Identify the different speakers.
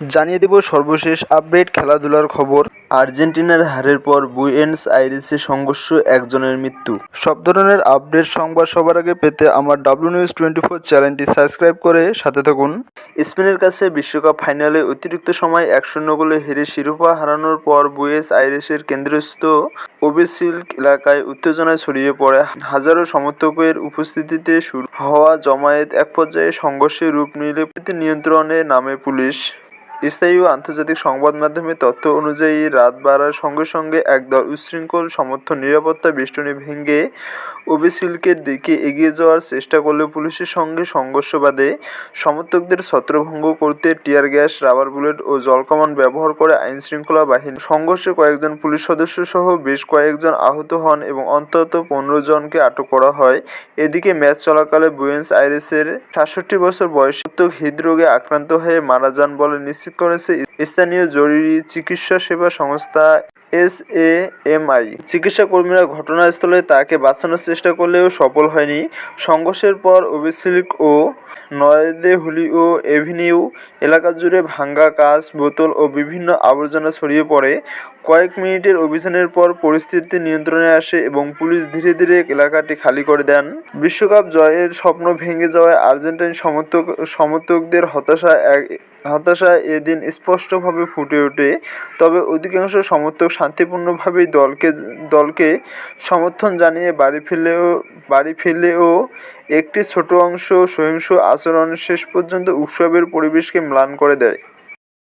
Speaker 1: জানিয়ে দেব সর্বশেষ আপডেট খেলাধুলার খবর। আর্জেন্টিনার হারের পর বুয়েন্স আইরেসে সংঘর্ষ, একজনের মৃত্যু। সব ধরনের আপডেট সংবাদ সবার আগে পেতে আমার WNews24 চ্যানেলটি সাবস্ক্রাইব করে সাথে থাকুন। স্পেনের কাছে বিশ্বকাপ ফাইনালে অতিরিক্ত সময় 1-0 গোলে হেরে শিরোপা হারানোর পর বুয়েন্স আইরেসের কেন্দ্রস্থ ওবেসিল্ক এলাকায় উত্তেজনা ছড়িয়ে পড়ে। হাজারো সমর্থকের উপস্থিতিতে শুরু হওয়া জমায়েত এক পর্যায়ে সংঘর্ষে রূপ নিলে নিয়ন্ত্রণে নামে পুলিশ। স্থানীয় ও আন্তর্জাতিক সংবাদ মাধ্যমের তথ্য অনুযায়ী রাত বাড়ার সঙ্গে সঙ্গে একদল উচ্ছৃঙ্খল সমর্থক নিরাপত্তা বেষ্টনী ভেঙে ওবেসিল্কের দিকে এগিয়ে যাওয়ার চেষ্টা করলে পুলিশের সঙ্গে সংঘর্ষ বাধে। সমর্থকদের ছত্রভঙ্গ করতে টিয়ার গ্যাস, রাবার বুলেট ও জলকামান ব্যবহার করে আইনশৃঙ্খলা বাহিনী। সংঘর্ষে কয়েকজন পুলিশ সদস্য সহ বেশ কয়েকজন আহত হন এবং অন্তত 15 জনকে আটক করা হয়। এদিকে ম্যাচ চলাকালে বুয়েন্স আইরেসের 67 বছর বয়সী হৃদরোগে আক্রান্ত হয়ে মারা যান বলে নিশ্চিত করেছে স্থানীয় জরুরি চিকিৎসা সেবা সংস্থা SAMI। চিকিৎসা কর্মীরা ঘটনাস্থলে তাকে বাঁচানোর চেষ্টা করলেও সফল হয়নি। সংঘর্ষের পর ওবেসিল্ক ও 9 দে হুলিও এভিনিউ এলাকা জুড়ে ভাঙা কাঁচ, বোতল ও বিভিন্ন আবর্জনা ছড়িয়ে পড়ে। কয়েক মিনিটের অভিযানের পর পরিস্থিতি নিয়ন্ত্রণে আসে এবং পুলিশ ধীরে ধীরে এলাকাটি খালি করে দেন। বিশ্বকাপ জয়ের স্বপ্ন ভেঙে যাওয়ায় আর্জেন্টাইন সমর্থকদের হতাশা এদিন স্পষ্টভাবে ফুটে ওঠে। তবে অধিকাংশ সমর্থক শান্তিপূর্ণভাবেই দলকে সমর্থন জানিয়ে বাড়ি ফিরলেও একটি ছোট অংশ সহিংস আচরণ শেষ পর্যন্ত উৎসবের পরিবেশকে ম্লান করে দেয়।